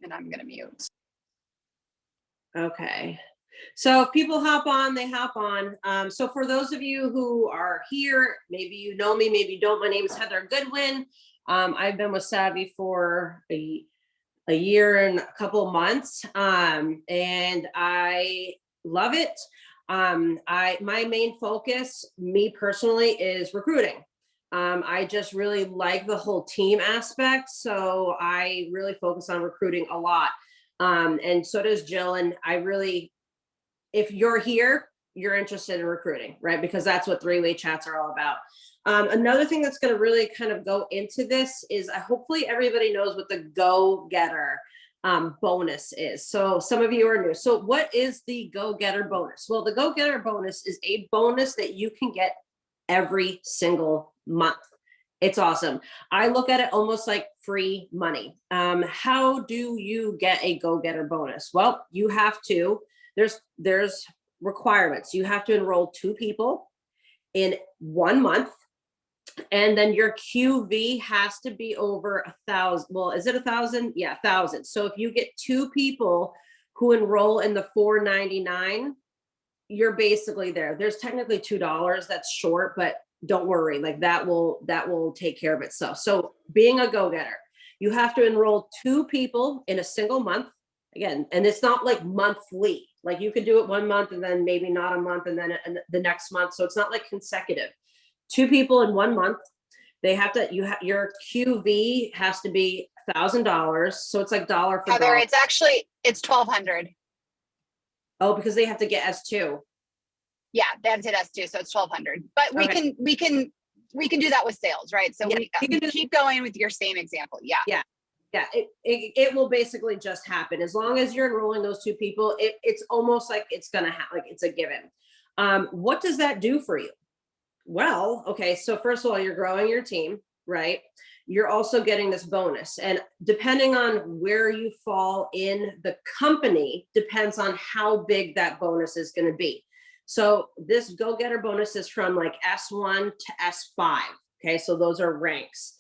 And I'm going to mute. Okay. So if people hop on, they hop on. So for those of you who are here, maybe you know me, maybe you don't. My name is Heather Goodwin. I've been with Savvy for a year and a couple of months, and I love it. My main focus, me personally, is recruiting. I just really like the whole team aspect, so I really focus on recruiting a lot. And so does Jill. And I really, if you're here, you're interested in recruiting, right? Because that's what three-way chats are all about. Another thing that's going to really kind of go into this is hopefully everybody knows what the go-getter bonus is. So some of you are new. So what is the go-getter bonus? Well, the go-getter bonus is a bonus that you can get every single month. It's awesome. I look at it almost like free money. How do you get a go-getter bonus? Well, you have to, there's requirements. You have to enroll 2 people in 1 month. And then your QV has to be over 1,000. Well, is it 1,000? Yeah, 1,000. So if you get 2 people who enroll in the $4.99, you're basically there. There's technically $2 that's short, but don't worry, like that will take care of itself. So being a go-getter, you have to enroll 2 people in a single month. Again, and it's not like monthly. Like you could do it 1 month and then maybe not a month and then the next month. So it's not like consecutive. 2 people in 1 month. They have to, your QV has to be $1,000. So it's like dollar for Heather, dollar. it's 1,200. Oh, because they have to get S2. Yeah, they have to get S2, so it's 1,200. But we can do that with sales, right? So Yeah, we keep going with your same example. Yeah. It will basically just happen as long as you're enrolling those 2 people. It's almost like it's gonna happen, like it's a given. What does that do for you? Well, okay, so first of all, you're growing your team, right? You're also getting this bonus, and depending on where you fall in the company depends on how big that bonus is going to be. So this go-getter bonus is from like S1 to S5. Okay, so those are ranks.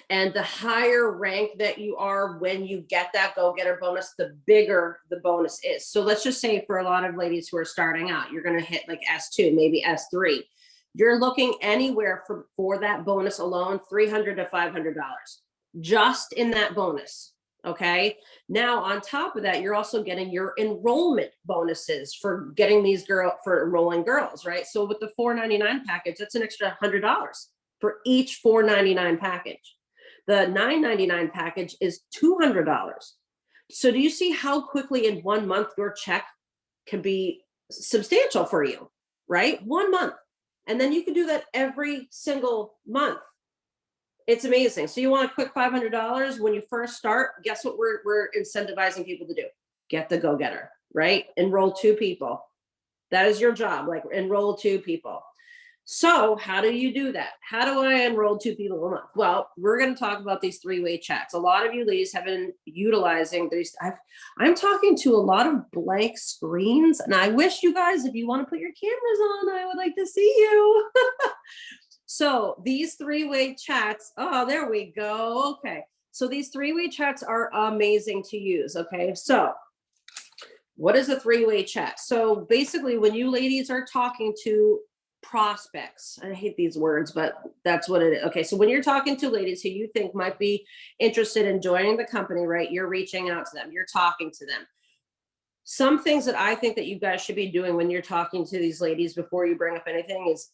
And the higher rank that you are when you get that go-getter bonus, the bigger the bonus is. So let's just say for a lot of ladies who are starting out, you're going to hit like S2, maybe S3. You're looking anywhere for that bonus alone, $300 to $500 just in that bonus. Okay. Now, on top of that, you're also getting your enrollment bonuses for getting for enrolling girls, right? So with the $4.99 package, that's an extra $100 for each $4.99 package. The $9.99 package is $200. So do you see how quickly in 1 month your check can be substantial for you, right? 1 month. And then you can do that every single month. It's amazing. So you want a quick $500 when you first start, guess what we're incentivizing people to do? Get the go-getter, right? Enroll 2 people. That is your job, like enroll 2 people. So how do you do that? How do I enroll 2 people a month? Well, we're going to talk about these 3-way chats. A lot of you ladies have been utilizing these. I'm talking to a lot of blank screens, and I wish you guys, if you want to put your cameras on, I would like to see you. So these 3-way chats, oh, there we go. Okay. So these 3-way chats are amazing to use. Okay. So what is a 3-way chat? So basically when you ladies are talking to prospects, I hate these words, but that's what it is. Okay. So when you're talking to ladies who you think might be interested in joining the company, right? You're reaching out to them, you're talking to them. Some things that I think that you guys should be doing when you're talking to these ladies before you bring up anything is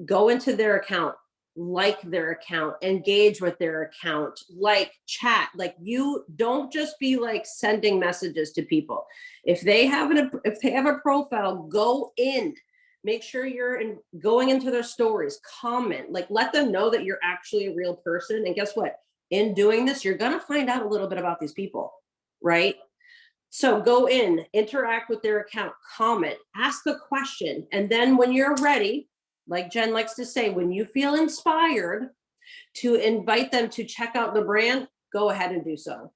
go into their account, like their account, engage with their account, like chat. Like you don't just be like sending messages to people. If they have a profile, go in, make sure you're going into their stories, comment, like let them know that you're actually a real person. And guess what? In doing this, you're going to find out a little bit about these people, right? So go in, interact with their account, comment, ask a question. And then when you're ready, like Jen likes to say, when you feel inspired to invite them to check out the brand, go ahead and do so.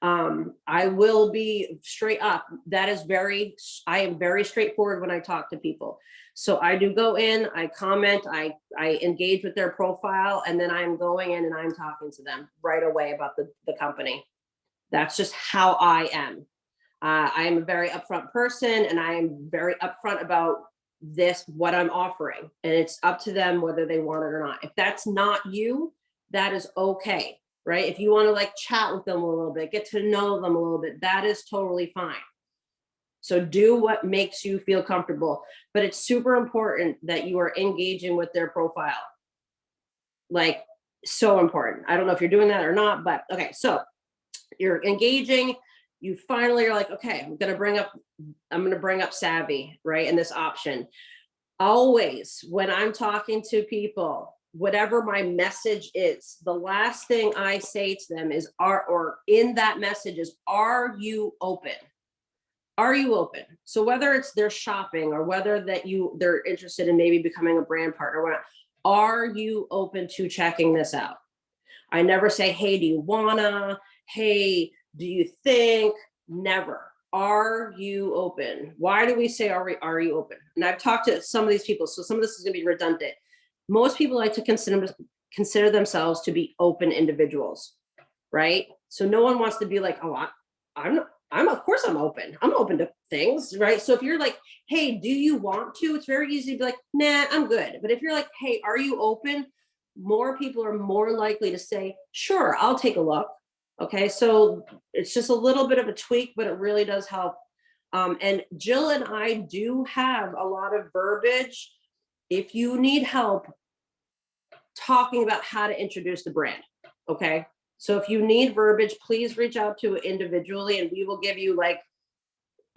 I will be straight up. I am very straightforward when I talk to people. So I do go in, I comment, I engage with their profile, and then I'm going in and I'm talking to them right away about the company. That's just how I am. I am a very upfront person, and I am very upfront about this, what I'm offering. And it's up to them whether they want it or not. If that's not you, that is okay, right? If you want to like chat with them a little bit, get to know them a little bit, that is totally fine. So do what makes you feel comfortable. But it's super important that you are engaging with their profile. Like, so important. I don't know if you're doing that or not, but okay. So you're engaging. You finally are like, okay, I'm going to bring up Savvy, right? And this option. Always, when I'm talking to people, whatever my message is, the last thing I say to them is, or in that message is, are you open? Are you open? So whether it's they're shopping or whether they're interested in maybe becoming a brand partner, whatnot, are you open to checking this out? I never say, hey, do you wanna? Hey, do you think? Never. Are you open? Why do we say, are you open? And I've talked to some of these people, so some of this is gonna be redundant. Most people like to consider themselves to be open individuals, right? So no one wants to be like, oh, I'm of course I'm open. I'm open to things, right? So if you're like, hey, do you want to? It's very easy to be like, nah, I'm good. But if you're like, hey, are you open? More people are more likely to say, sure, I'll take a look. Okay, so it's just a little bit of a tweak, but it really does help. And Jill and I do have a lot of verbiage. If you need help talking about how to introduce the brand, okay? So if you need verbiage, please reach out to individually, and we will give you like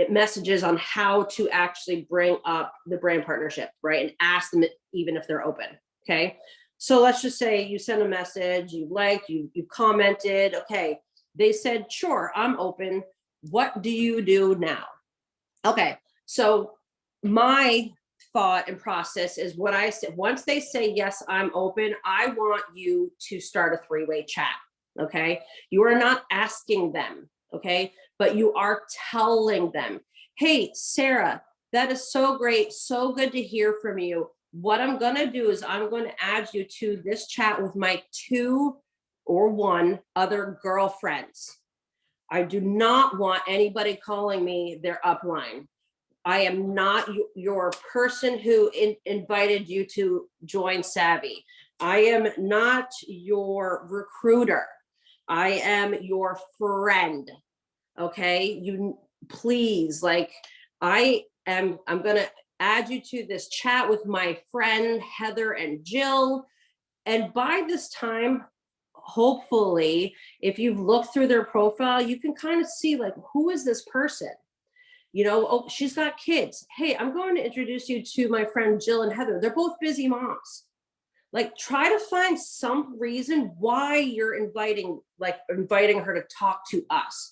messages on how to actually bring up the brand partnership, right? And ask them even if they're open, okay? So let's just say you send a message, you liked, you commented, okay. They said, sure, I'm open. What do you do now? Okay, so my thought and process is what I said. Once they say, yes, I'm open, I want you to start a three-way chat, okay? You are not asking them, okay? But you are telling them, hey, Sarah, that is so great. So good to hear from you. What I'm going to do is I'm going to add you to this chat with my 2 or 1 other girlfriends. I do not want anybody calling me their upline. I am not your person who invited you to join Savvy. I am not your recruiter. I am your friend. Okay, you please, like, I'm going to add you to this chat with my friend Heather and Jill. And by this time, hopefully, if you've looked through their profile, you can kind of see like, who is this person? You know, oh, she's got kids. Hey, I'm going to introduce you to my friend Jill and Heather. They're both busy moms. Like, try to find some reason why you're inviting her to talk to us.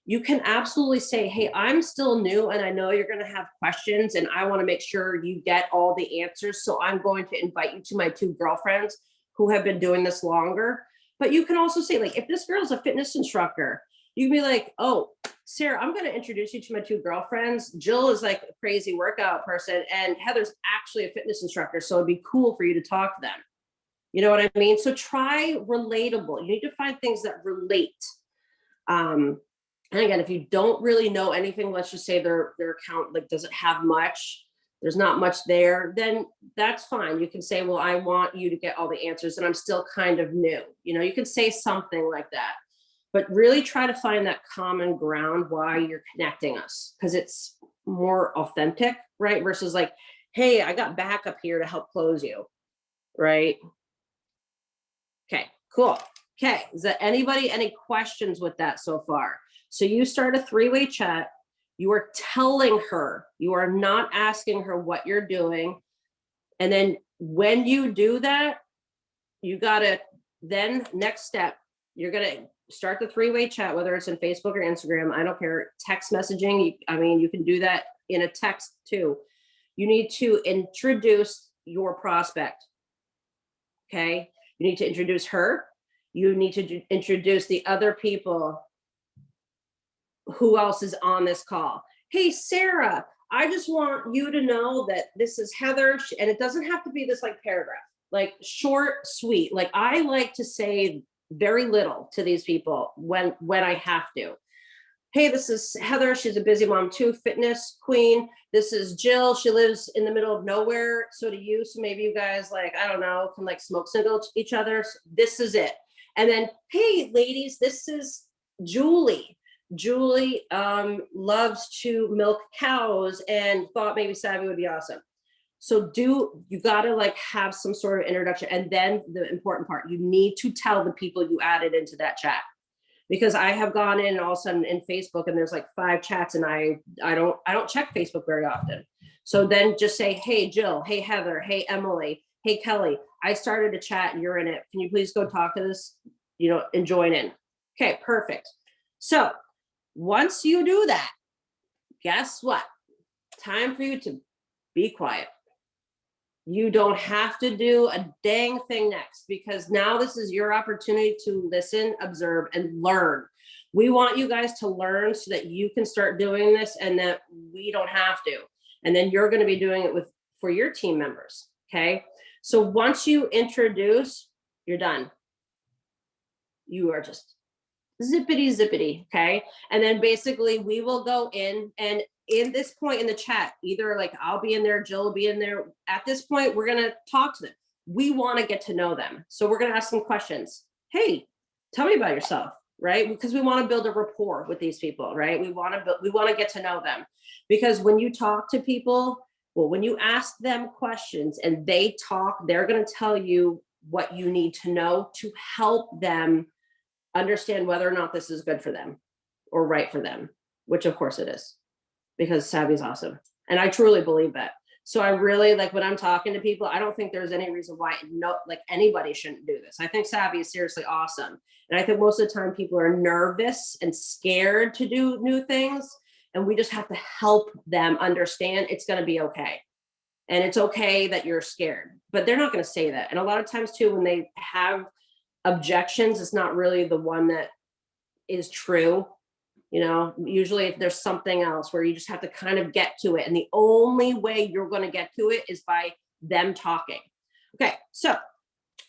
You can absolutely say, hey, I'm still new and I know you're going to have questions and I want to make sure you get all the answers. So I'm going to invite you to my 2 girlfriends who have been doing this longer. But you can also say, like, if this girl's a fitness instructor, you can be like, oh, Sarah, I'm going to introduce you to my 2 girlfriends. Jill is like a crazy workout person and Heather's actually a fitness instructor. So it'd be cool for you to talk to them. You know what I mean? So try relatable. You need to find things that relate. And again, if you don't really know anything, let's just say their account like doesn't have much, there's not much there, then that's fine. You can say, well, I want you to get all the answers and I'm still kind of new. You know, you can say something like that, but really try to find that common ground why you're connecting us, because it's more authentic, right? Versus like, hey, I got backup here to help close you, right? Okay, cool. Okay, is there any questions with that so far? So you start a 3-way chat. You are telling her, you are not asking her what you're doing. And then when you do that, you gotta, then next step, you're gonna start the 3-way chat, whether it's in Facebook or Instagram, I don't care, text messaging. I mean, you can do that in a text too. You need to introduce your prospect, okay? You need to introduce her. You need to introduce the other people. Who else is on this call? Hey, Sarah, I just want you to know that this is Heather. And it doesn't have to be this like paragraph, like short, sweet. Like I like to say very little to these people when I have to. Hey, this is Heather. She's a busy mom too, fitness queen. This is Jill. She lives in the middle of nowhere. So do you. So maybe you guys, like, I don't know, can like smoke signal to each other. So this is it. And then, hey, ladies, this is Julie. Julie loves to milk cows and thought maybe Savvy would be awesome. So you got to like have some sort of introduction. And then the important part, you need to tell the people you added into that chat. Because I have gone in and all of a sudden in Facebook and there's like 5 chats and I don't check Facebook very often. So then just say, hey, Jill, hey, Heather, hey, Emily, hey, Kelly, I started a chat and you're in it. Can you please go talk to this, and join in? Okay, perfect. So once you do that, guess what? Time for you to be quiet. You don't have to do a dang thing next, because now this is your opportunity to listen, observe, and learn. We want you guys to learn so that you can start doing this and that we don't have to. And then you're going to be doing it for your team members. Okay. So once you introduce, you're done. You are just zippity. Okay. And then basically we will go in, and in this point in the chat, either like I'll be in there, Jill will be in there. At this point, we're going to talk to them. We want to get to know them. So we're going to ask some questions. Hey, tell me about yourself, right? Because we want to build a rapport with these people, right? We want to get to know them, because when you talk to people, well, when you ask them questions and they talk, they're going to tell you what you need to know to help them understand whether or not this is good for them or right for them, which of course it is. Because Savvy is awesome. And I truly believe that. So I really like when I'm talking to people, I don't think there's any reason why anybody shouldn't do this. I think Savvy is seriously awesome. And I think most of the time people are nervous and scared to do new things. And we just have to help them understand it's going to be okay. And it's okay that you're scared, but they're not going to say that. And a lot of times too, when they have objections, it's not really the one that is true. Usually if there's something else where you just have to kind of get to it. And the only way you're going to get to it is by them talking. Okay, so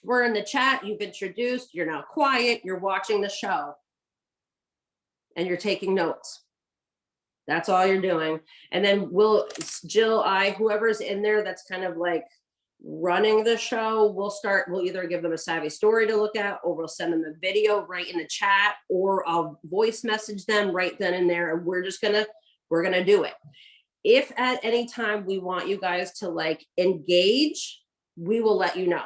we're in the chat. You've introduced, you're now quiet, you're watching the show, and you're taking notes. That's all you're doing. And then Jill, whoever's in there that's kind of like running the show, we'll either give them a Savvy story to look at, or we'll send them a video right in the chat, or I'll voice message them right then and there. And we're going to do it. If at any time we want you guys to like engage, we will let you know.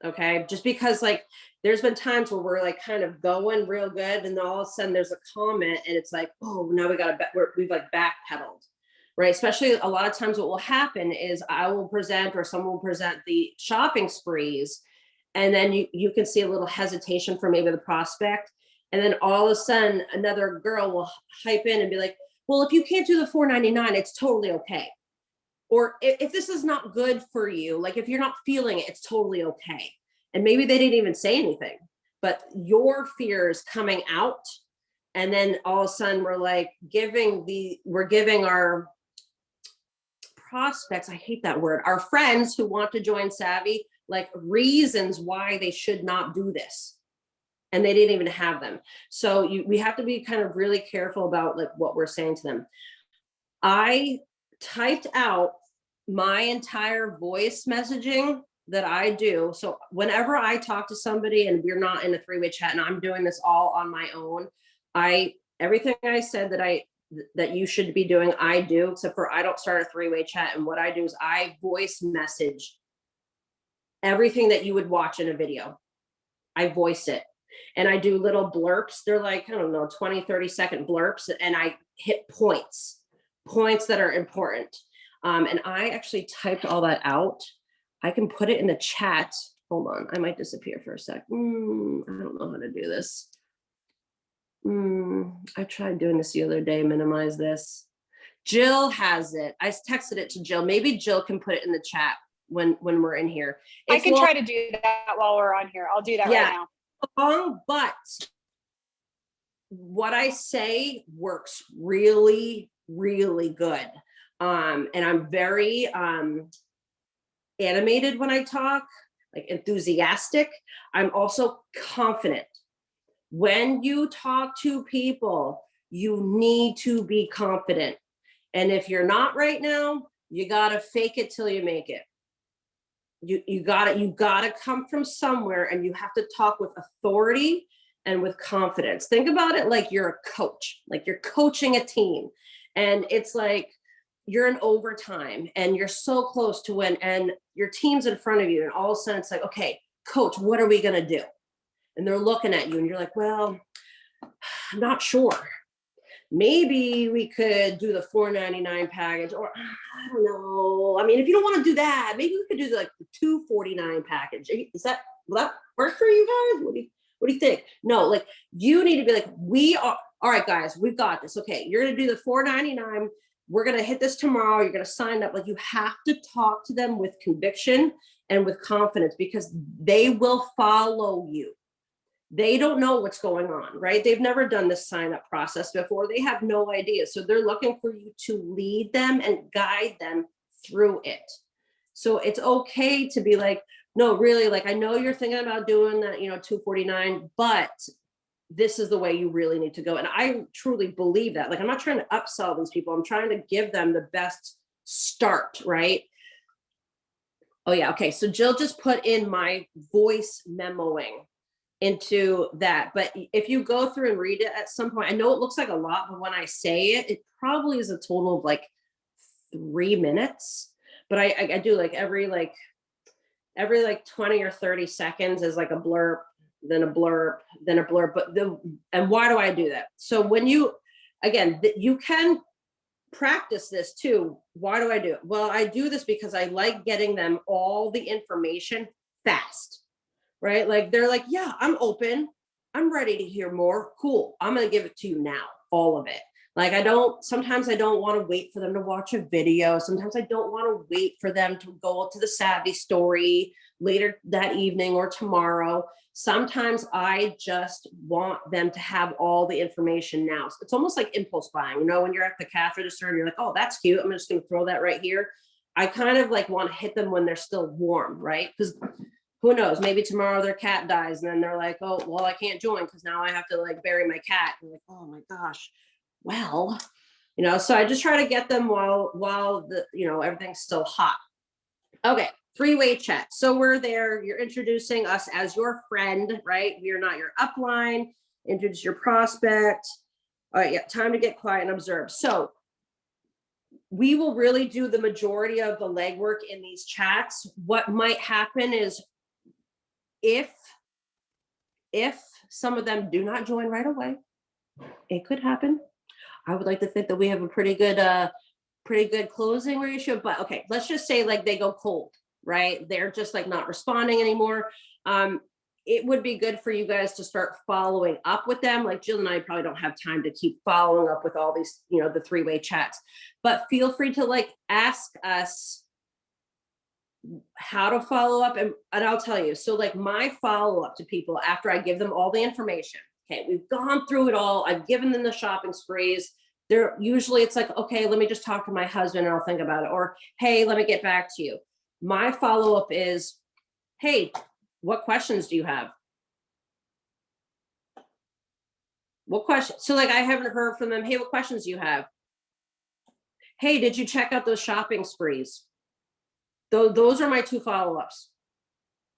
Okay. Just because like there's been times where we're like kind of going real good, and then all of a sudden there's a comment and it's like, oh, now we've like backpedaled. Right. Especially a lot of times what will happen is I will present, or someone will present the shopping sprees. And then you can see a little hesitation from maybe the prospect. And then all of a sudden another girl will hype in and be like, well, if you can't do the $4.99, it's totally okay. Or if this is not good for you, like if you're not feeling it, it's totally okay. And maybe they didn't even say anything, but your fear is coming out. And then all of a sudden we're giving our prospects, I hate that word, our friends who want to join Savvy, like reasons why they should not do this. And they didn't even have them. So we have to be kind of really careful about like what we're saying to them. I typed out my entire voice messaging that I do. So whenever I talk to somebody and we're not in a 3-way chat and I'm doing this all on my own, everything I said that you should be doing, I do, except for I don't start a 3-way chat. And what I do is I voice message everything that you would watch in a video. I voice it, and I do little blurps. They're like, I don't know, 20, 30-second blurps. And I hit points that are important. And I actually typed all that out. I can put it in the chat. Hold on, I might disappear for a sec. I don't know how to do this. I tried doing this the other day, minimize this. Jill has it. I texted it to Jill. Maybe Jill can put it in the chat when we're in here. I can try to do that while we're on here. I'll do that right now. But what I say works really, really good. And I'm very animated when I talk. like enthusiastic. I'm also confident. When you talk to people, you need to be confident. And if you're not right now, you got to fake it till you make it. You gotta come from somewhere, and you have to talk with authority and with confidence. Think about it like you're a coach, like you're coaching a team, and it's like you're in overtime and you're so close to win, and your team's in front of you, and all of a sudden it's like, okay, coach, what are we gonna do? And they're looking at you and you're like, well, I'm not sure. Maybe we could do the $4.99 package, or I don't know. I mean, if you don't want to do that, maybe we could do like the $2.49 package. Will that work for you guys? What do you think? No, like you need to be like, we are all right, guys, we've got this. Okay, you're gonna do the $4.99. We're gonna hit this tomorrow. You're gonna sign up. Like you have to talk to them with conviction and with confidence, because they will follow you. They don't know what's going on, right? They've never done this sign up process before. They have no idea. So they're looking for you to lead them and guide them through it. So it's okay to be like, no, really, like, I know you're thinking about doing that, $2.49, but this is the way you really need to go. And I truly believe that. Like, I'm not trying to upsell these people. I'm trying to give them the best start, right? Oh yeah. Okay. So Jill just put in my voice memoing into that. But if you go through and read it at some point, I know it looks like a lot, but when I say it, it probably is a total of like 3 minutes. But I do like every 20 or 30 seconds is like a blurb, then a blurb, then a blurb. And why do I do that? So when you can practice this too. Why do I do it? Well, I do this because I like getting them all the information fast. Right? Like they're like, yeah, I'm open. I'm ready to hear more. Cool. I'm going to give it to you now. All of it. Like sometimes I don't want to wait for them to watch a video. Sometimes I don't want to wait for them to go to the Savvy story later that evening or tomorrow. Sometimes I just want them to have all the information now. So it's almost like impulse buying, when you're at the cash register and you're like, oh, that's cute. I'm just going to throw that right here. I kind of like want to hit them when they're still warm, right? Because who knows, maybe tomorrow their cat dies and then they're like, oh, well, I can't join because now I have to like bury my cat. And like, oh my gosh, well, so I just try to get them while the, everything's still hot. Okay, 3-way chat. So we're there, you're introducing us as your friend, right? We are not your upline. Introduce your prospect. All right, yeah, time to get quiet and observe. So we will really do the majority of the legwork in these chats. What might happen is, if some of them do not join right away, it could happen. I would like to think that we have a pretty good closing ratio, but okay, let's just say like they go cold, right? They're just like not responding anymore. It would be good for you guys to start following up with them. Like Jill and I probably don't have time to keep following up with all these, the 3-way chats, but feel free to like ask us how to follow up. And I'll tell you, so like my follow-up to people after I give them all the information, okay, we've gone through it all, I've given them the shopping sprees. They're usually, it's like, okay, let me just talk to my husband and I'll think about it. Or, hey, let me get back to you. My follow-up is, hey, what questions do you have? What questions? So like, I haven't heard from them. Hey, what questions do you have? Hey, did you check out those shopping sprees? Those are my 2 follow-ups.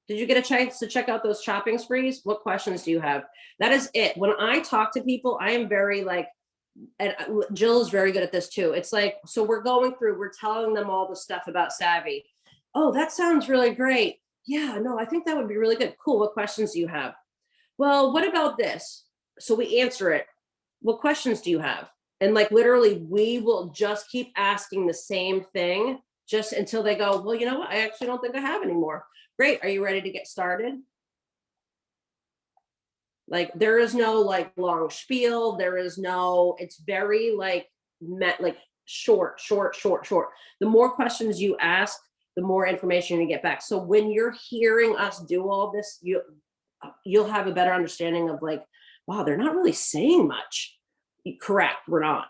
Did you get a chance to check out those shopping sprees? What questions do you have? That is it. When I talk to people, I am very like, and Jill is very good at this too. It's like, so we're telling them all the stuff about Savvy. Oh, that sounds really great. Yeah, no, I think that would be really good. Cool. What questions do you have? Well, what about this? So we answer it. What questions do you have? And like, literally, we will just keep asking the same thing just until they go, well, you know what? I actually don't think I have any more. Great. Are you ready to get started? Like, there is no like long spiel. It's very like short. The more questions you ask, the more information you get back. So when you're hearing us do all this, you'll have a better understanding of like, wow, they're not really saying much. Correct. We're not.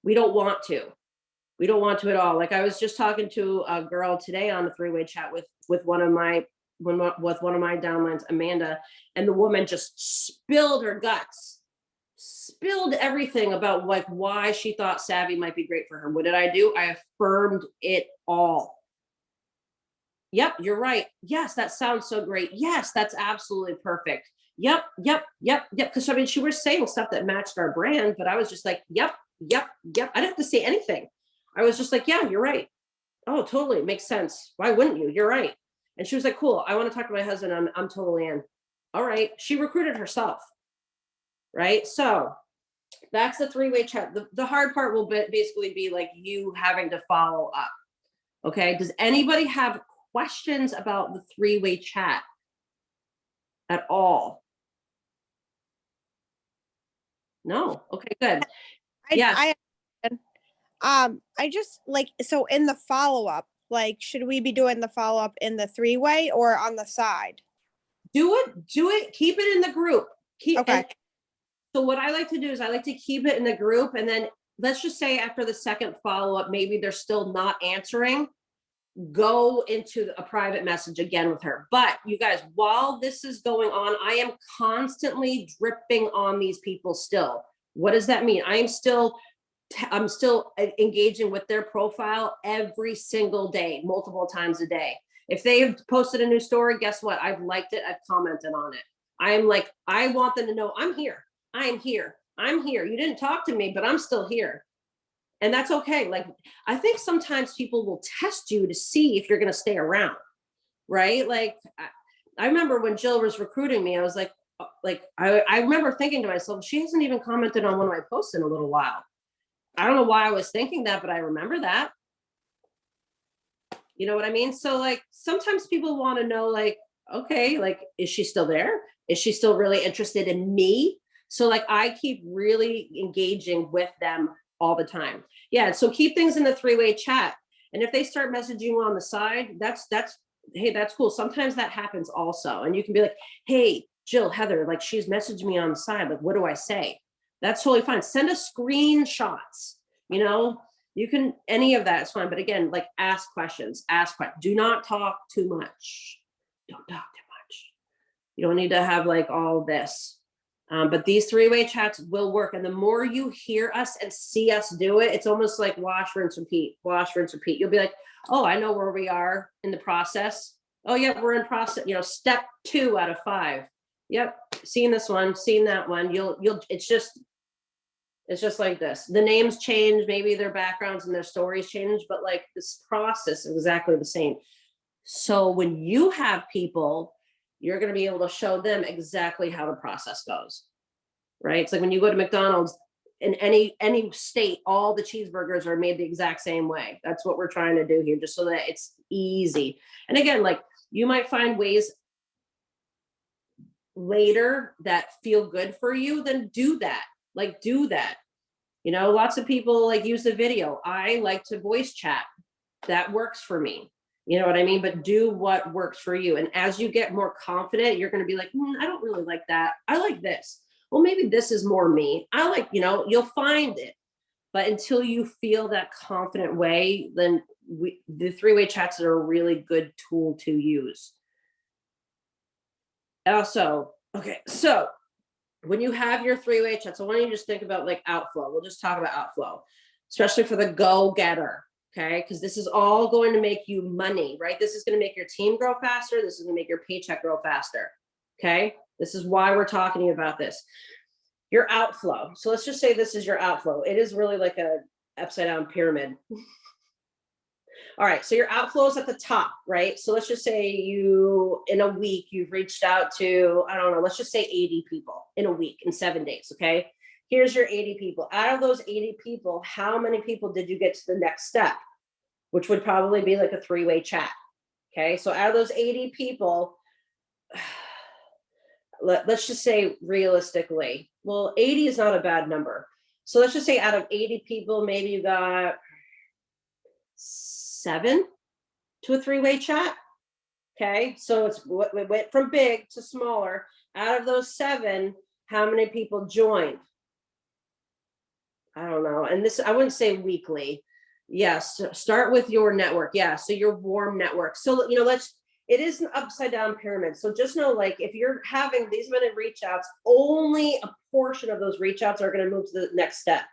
We don't want to. at all. Like I was just talking to a girl today on the 3-way chat with one of my with one of my downlines, Amanda, and the woman just spilled her guts, spilled everything about like why she thought Savvy might be great for her. What did I do? I affirmed it all. Yep, you're right. Yes, that sounds so great. Yes, that's absolutely perfect. Yep, yep, yep, yep. Because I mean, she was saying stuff that matched our brand, but I was just like, yep, yep, yep. I didn't have to say anything. I was just like, yeah, you're right. Oh, totally. It makes sense. Why wouldn't you? You're right. And she was like, cool. I want to talk to my husband. I'm totally in. All right. She recruited herself. Right. So that's the three-way chat. The hard part will basically be like you having to follow up. Okay. Does anybody have questions about the three-way chat at all? No. Okay, good. Yes. I just like, so in the follow-up, like, should we be doing the follow-up in the three-way or on the side? Do it. Keep it in the group. Okay. So what I like to do is I like to keep it in the group, and then let's just say after the second follow-up, maybe they're still not answering, go into a private message again with her. But you guys, while this is going on, I am constantly dripping on these people still. What does that mean? I'm still engaging with their profile every single day, multiple times a day. If they've posted a new story, guess what? I've liked it, I've commented on it. I'm like, I want them to know I'm here. I'm here. I'm here. You didn't talk to me, but I'm still here. And that's okay. Like, I think sometimes people will test you to see if you're going to stay around, right? Like, I remember when Jill was recruiting me, I was like, I remember thinking to myself, she hasn't even commented on one of my posts in a little while. I don't know why I was thinking that, but I remember that. You know what I mean? So like, sometimes people want to know, like, okay, like, is she still there? Is she still really interested in me? So like, I keep really engaging with them all the time. Yeah. So keep things in the three-way chat. And if they start messaging you on the side, hey, that's cool. Sometimes that happens also. And you can be like, hey, Jill, Heather, like, she's messaged me on the side. Like, what do I say? That's totally fine. Send us screenshots, you can, any of that is fine. But again, like, ask questions, do not talk too much. Don't talk too much. You don't need to have like all this. But these three-way chats will work. And the more you hear us and see us do it, it's almost like wash, rinse, repeat, wash, rinse, repeat. You'll be like, oh, I know where we are in the process. Oh yeah, we're in process, step 2 out of 5. Yep. Seeing this one, seeing that one. It's just like this. The names change, maybe their backgrounds and their stories change, but like, this process is exactly the same. So when you have people, you're going to be able to show them exactly how the process goes, right? It's like when you go to McDonald's in any state, all the cheeseburgers are made the exact same way. That's what we're trying to do here, just so that it's easy. And again, like, you might find ways later that feel good for you, then do that. Like, do that. Lots of people like use the video. I like to voice chat. That works for me. You know what I mean? But do what works for you. And as you get more confident, you're going to be like, I don't really like that. I like this. Well, maybe this is more me. I like, you'll find it. But until you feel that confident way, then the three-way chats are a really good tool to use. Also, okay, so when you have your three-way chats, I want you to just think about like outflow. We'll just talk about outflow, especially for the go-getter. Okay, because this is all going to make you money, right? This is going to make your team grow faster. This is going to make your paycheck grow faster. Okay, this is why we're talking about this. Your outflow. So let's just say this is your outflow. It is really like a upside down pyramid. All right, so your outflow is at the top, right? So let's just say in a week, you've reached out to, I don't know, let's just say 80 people in a week, in 7 days, okay? Here's your 80 people. Out of those 80 people, how many people did you get to the next step? Which would probably be like a three-way chat, okay? So out of those 80 people, let's just say realistically, well, 80 is not a bad number. So let's just say out of 80 people, maybe you got 7 to a three-way chat. Okay, so we went from big to smaller. Out of those 7, how many people joined? I don't know. And this, I wouldn't say weekly. Yes, start with your network. Yeah, so your warm network. So let's it is an upside down pyramid. So just know, like, if you're having these many reach outs, only a portion of those reach outs are going to move to the next step.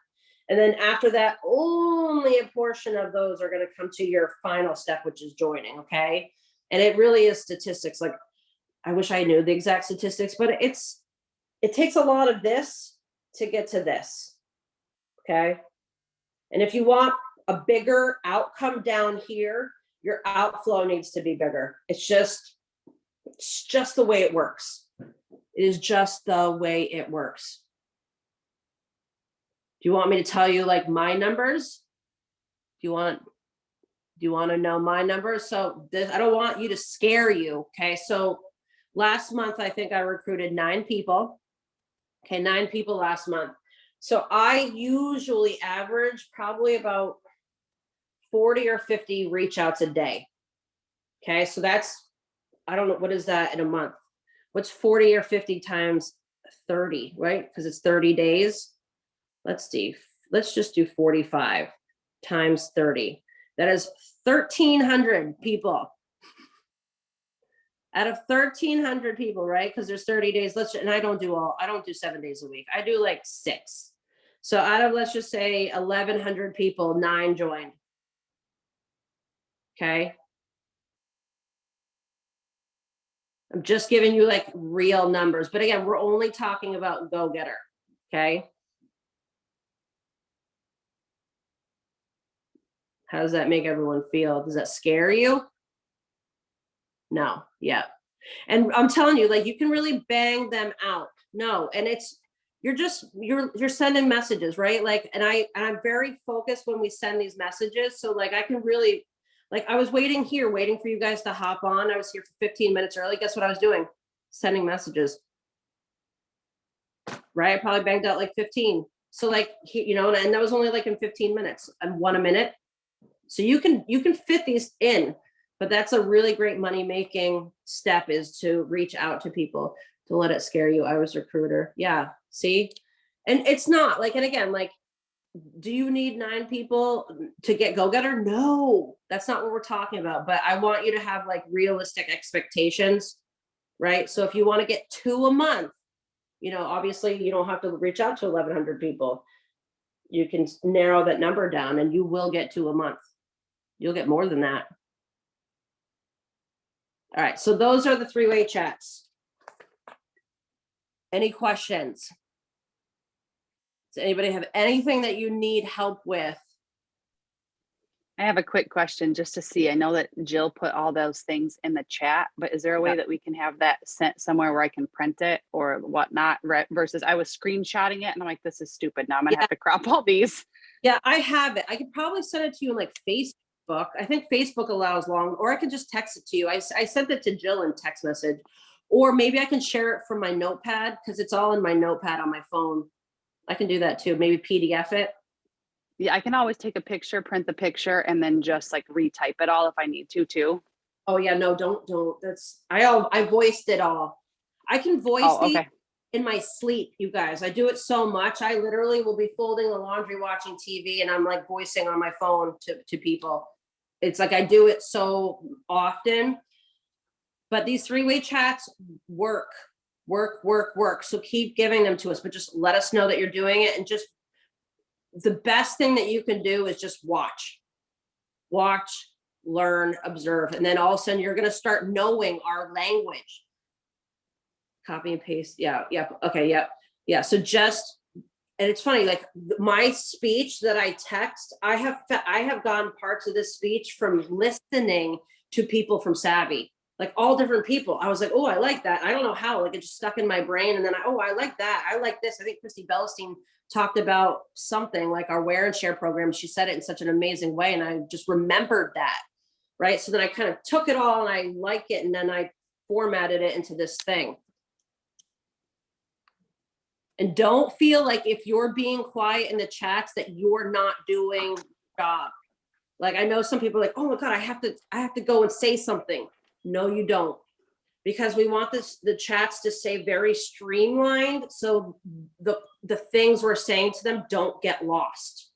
And then after that, only a portion of those are going to come to your final step, which is joining. Okay. And it really is statistics. Like, I wish I knew the exact statistics, but it takes a lot of this to get to this. Okay. And if you want a bigger outcome down here, your outflow needs to be bigger. It's just the way it works. It is just the way it works. Do you want me to tell you like my numbers? Do you want to know my numbers? So this, I don't want you to scare you. Okay. So last month, I think I recruited 9 people. Okay. 9 people last month. So I usually average probably about 40 or 50 reach outs a day. Okay. So that's, I don't know, what is that in a month? What's 40 or 50 times 30, right? Because it's 30 days. Let's see. Let's just do 45 times 30. That is 1,300 people. Out of 1,300 people, right? Because there's 30 days. And I don't do 7 days a week. I do like 6. So out of, let's just say 1,100 people, 9 joined. Okay. I'm just giving you like real numbers. But again, we're only talking about go-getter. Okay. How does that make everyone feel? Does that scare you? No. Yeah. And I'm telling you, like, you can really bang them out. No. And you're sending messages, right? Like, and I'm very focused when we send these messages. So like, I can really, like, I was waiting for you guys to hop on. I was here for 15 minutes early. Guess what I was doing? Sending messages. Right? I probably banged out like 15. So like, and that was only like in 15 minutes and 1 a minute. So you can fit these in, but that's a really great money making step, is to reach out to people. Don't let it scare you. I was a recruiter. Yeah. See? And it's not like, and again, like, do you need 9 people to get go-getter? No, that's not what we're talking about. But I want you to have like realistic expectations, right? So if you want to get 2 a month, obviously you don't have to reach out to 1,100 people. You can narrow that number down and you will get 2 a month. You'll get more than that. All right. So those are the 3-way chats. Any questions? Does anybody have anything that you need help with? I have a quick question just to see. I know that Jill put all those things in the chat, but is there a way that we can have that sent somewhere where I can print it or whatnot, versus I was screenshotting it and I'm like, this is stupid. Now I'm going to have to crop all these. Yeah, I have it. I could probably send it to you in like Facebook. I think Facebook allows long, or I can just text it to you. I sent it to Jill in text message, or maybe I can share it from my notepad because it's all in my notepad on my phone. I can do that too. Maybe PDF it. Yeah, I can always take a picture, print the picture, and then just like retype it all if I need to too. Oh yeah, no, don't. I voiced it all. I can voice these in my sleep, you guys. I do it so much. I literally will be folding the laundry, watching TV, and I'm like voicing on my phone to people. It's like I do it so often. But these 3-way chats work. So keep giving them to us, but just let us know that you're doing it. And just the best thing that you can do is just watch, learn, observe. And then all of a sudden you're going to start knowing our language. Copy and paste. Yeah. Okay. Yeah. So and it's funny, like my speech that I text, I have gotten parts of this speech from listening to people from Savvy, like all different people. I was like, oh, I like that. I don't know how, like it just stuck in my brain. And then I like that. I like this. I think Christy Bellstein talked about something like our Wear and Share program. She said it in such an amazing way. And I just remembered that. Right. So then I kind of took it all and I like it. And then I formatted it into this thing. And don't feel like if you're being quiet in the chats that you're not doing your job. Like I know some people are like, oh my God, I have to go and say something. No, you don't. Because we want the chats to stay very streamlined. So the things we're saying to them don't get lost.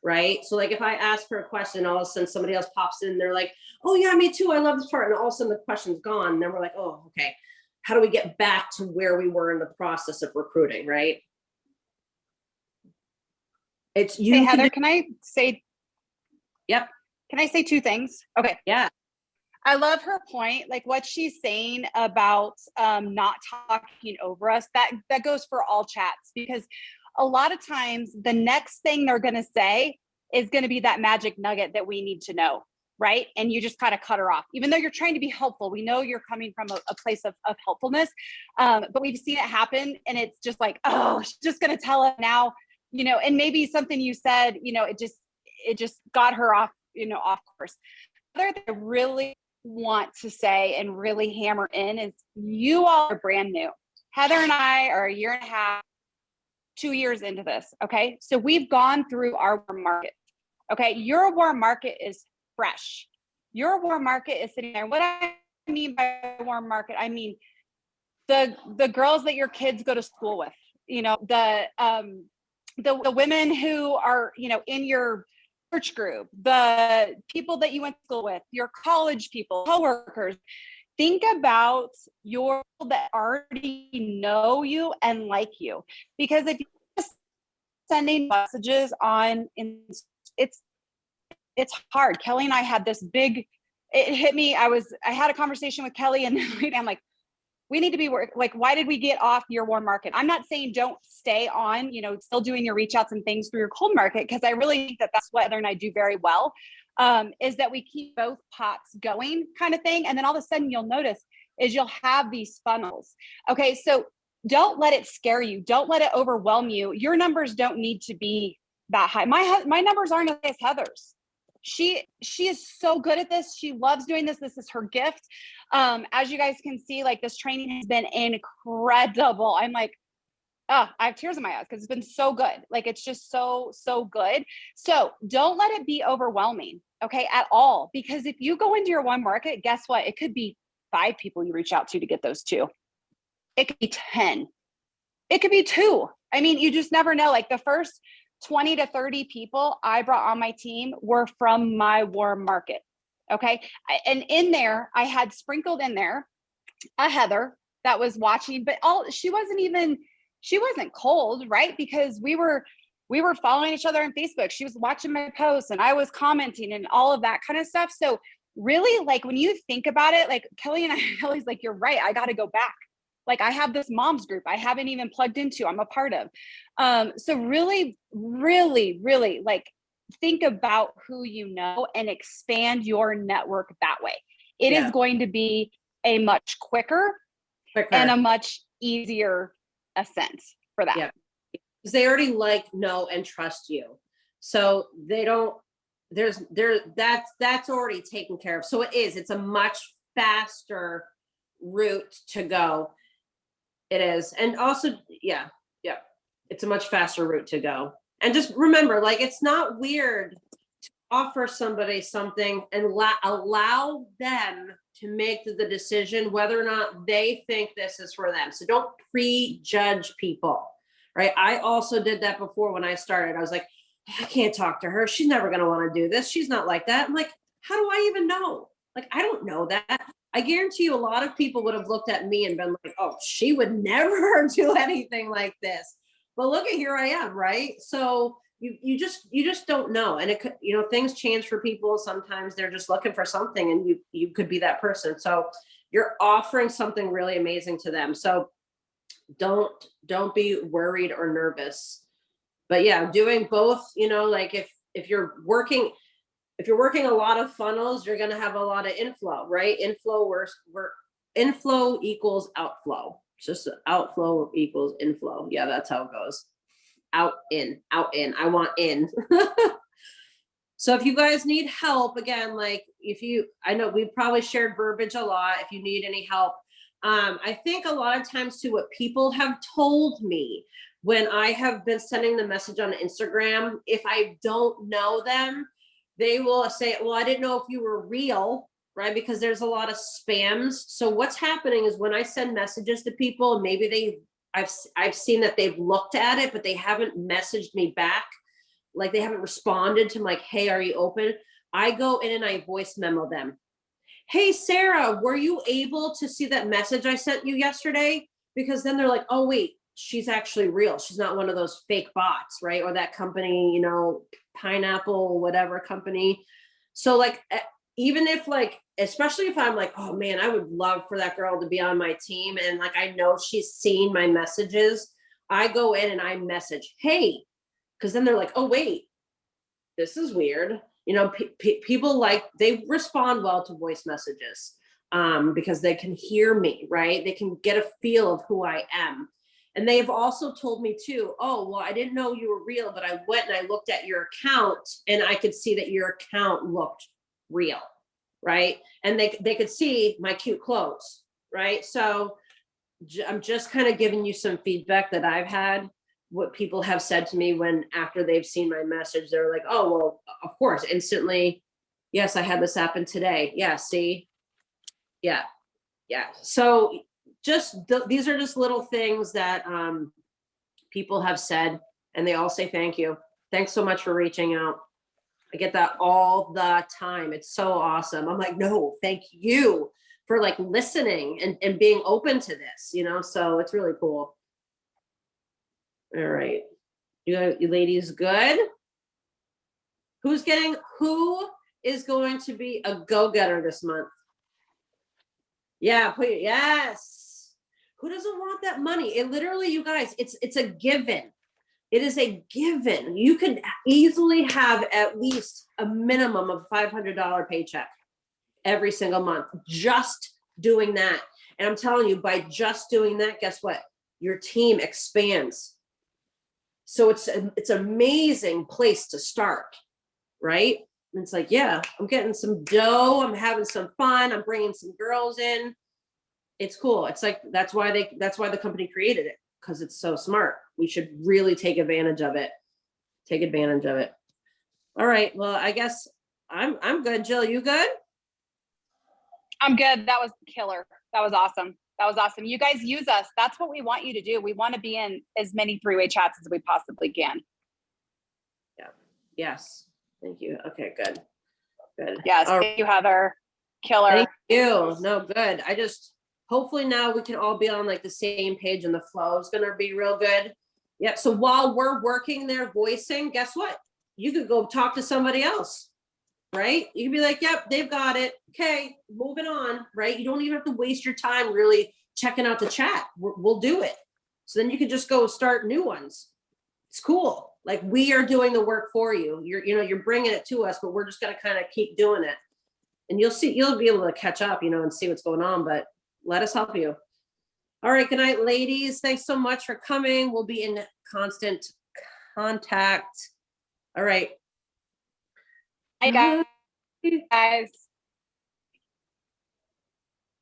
right? So like if I ask for a question, all of a sudden somebody else pops in, they're like, oh yeah, me too, I love this part. And all of a sudden the question's gone. And then we're like, oh, okay. How do we get back to where we were in the process of recruiting, right? It's you. Hey, can Heather, do- can I say, Yep. can I say two things? Okay. Yeah. I love her point, like what she's saying about not talking over us. That goes for all chats, because a lot of times the next thing they're going to say is going to be that magic nugget that we need to know, right? And you just kind of cut her off, even though you're trying to be helpful. We know you're coming from a place of helpfulness, but we've seen it happen, and it's just like, oh, she's just going to tell us now, you know. And maybe something you said, you know, it just got her off, you know, off course. Other thing I really want to say and really hammer in is, you all are brand new. Heather and I are a year and a half, 2 years into this. Okay. So we've gone through our warm market. Okay. Your warm market is fresh. Your warm market is sitting there. What I mean by warm market, I mean the girls that your kids go to school with, you know, the women who are, you know, in your church group, the people that you went to school with, your college people, coworkers. Think about your people that already know you and like you, because if you're just sending messages on, it's hard. Kelly and I had this big, it hit me. I had a conversation with Kelly, and I'm like, we need to be like, why did we get off your warm market? I'm not saying don't stay on, you know, still doing your reach outs and things through your cold market, because I really think that that's what Heather and I do very well, is that we keep both pots going, kind of thing. And then all of a sudden you'll notice is you'll have these funnels. Okay. So don't let it scare you. Don't let it overwhelm you. Your numbers don't need to be that high. My numbers aren't as high as Heather's. She is so good at this. She loves doing this. This is her gift. As you guys can see, like, this training has been incredible. I'm like, oh, I have tears in my eyes because it's been so good. Like, it's just so good. So don't let it be overwhelming, okay, at all. Because if you go into your one market, guess what? It could be 5 people you reach out to get those 2. It could be 10. It could be 2. I mean, you just never know. Like, the first 20 to 30 people I brought on my team were from my warm market. Okay. And in there, I had sprinkled in there a Heather that was watching, but she wasn't cold, right? Because we were following each other on Facebook. She was watching my posts and I was commenting and all of that kind of stuff. So really, like, when you think about it, like, Kelly's like, you're right. I got to go back. Like, I have this moms group I haven't even plugged into, I'm a part of. So really, really, really, like, think about who you know and expand your network that way. It is going to be a much quicker and a much easier ascent for that. Yeah. Because they already know and trust you. So they don't, that's already taken care of. So it's a much faster route to go. It is. And also, yeah, it's a much faster route to go. And just remember, like, it's not weird to offer somebody something and allow them to make the decision whether or not they think this is for them. So don't prejudge people, right? I also did that before when I started. I was like, I can't talk to her. She's never going to want to do this. She's not like that. I'm like, how do I even know? Like, I don't know that. I guarantee you a lot of people would have looked at me and been like, oh, she would never do anything like this. But look at, here I am, right? So you just don't know. And it could, you know, things change for people. Sometimes they're just looking for something and you could be that person. So you're offering something really amazing to them. So don't be worried or nervous. But yeah, doing both, you know, like if you're working a lot of funnels, you're going to have a lot of inflow, right? Inflow equals outflow. It's just outflow equals inflow. Yeah, that's how it goes. Out, in. I want in. So if you guys need help, again, like, I know we probably shared verbiage a lot. If you need any help, I think a lot of times too, what people have told me when I have been sending the message on Instagram, if I don't know them, they will say, well, I didn't know if you were real, right? Because there's a lot of spams. So what's happening is when I send messages to people, maybe I've seen that they've looked at it, but they haven't messaged me back like they haven't responded to like, hey, are you open? I go in and I voice memo them. Hey, Sarah, were you able to see that message I sent you yesterday? Because then they're like, oh, wait, she's actually real. She's not one of those fake bots, right? Or that company, you know, Pineapple, whatever company. So like, even if like, especially if I'm like, oh man, I would love for that girl to be on my team. And like, I know she's seen my messages. I go in and I message, hey, because then they're like, oh, wait, this is weird. You know, people like, they respond well to voice messages because they can hear me, right? They can get a feel of who I am. And they've also told me too, oh, well, I didn't know you were real, but I went and I looked at your account and I could see that your account looked real, right? And they could see my cute clothes, right? So I'm just kind of giving you some feedback that I've had, what people have said to me when after they've seen my message, they're like, oh, well, of course, instantly. Yes, I had this happen today. Yeah, see? Yeah. Yeah. So just these are just little things that people have said, and they all say thank you. Thanks so much for reaching out. I get that all the time. It's so awesome. I'm like, no, thank you for like listening and being open to this, you know? So it's really cool. All right. You ladies good? Who is going to be a go-getter this month? Yeah, yes. Who doesn't want that money? It literally, you guys, it's a given. It is a given. You can easily have at least a minimum of $500 paycheck every single month, just doing that. And I'm telling you, by just doing that, guess what? Your team expands. So it's an amazing place to start, right? And it's like, yeah, I'm getting some dough. I'm having some fun. I'm bringing some girls in. It's cool. It's like, that's why the company created it, because it's so smart. We should really take advantage of it. Take advantage of it. All right. Well, I guess I'm good. Jill, you good? I'm good. That was killer. That was awesome. That was awesome. You guys use us. That's what we want you to do. We want to be in as many three-way chats as we possibly can. Yeah. Yes. Thank you. Okay, good. Good. Yes. Thank you, Heather. Killer. Thank you. No, good. Hopefully now we can all be on like the same page and the flow is going to be real good. Yeah. So while we're working there voicing, guess what? You could go talk to somebody else, right? You can be like, yep, they've got it. Okay, moving on, right? You don't even have to waste your time really checking out the chat. We'll do it. So then you can just go start new ones. It's cool. Like we are doing the work for you. You're bringing it to us, but we're just going to kind of keep doing it. And you'll be able to catch up, and see what's going on, but let us help you. All right. Good night, ladies. Thanks so much for coming. We'll be in constant contact. All right. Hi, guys.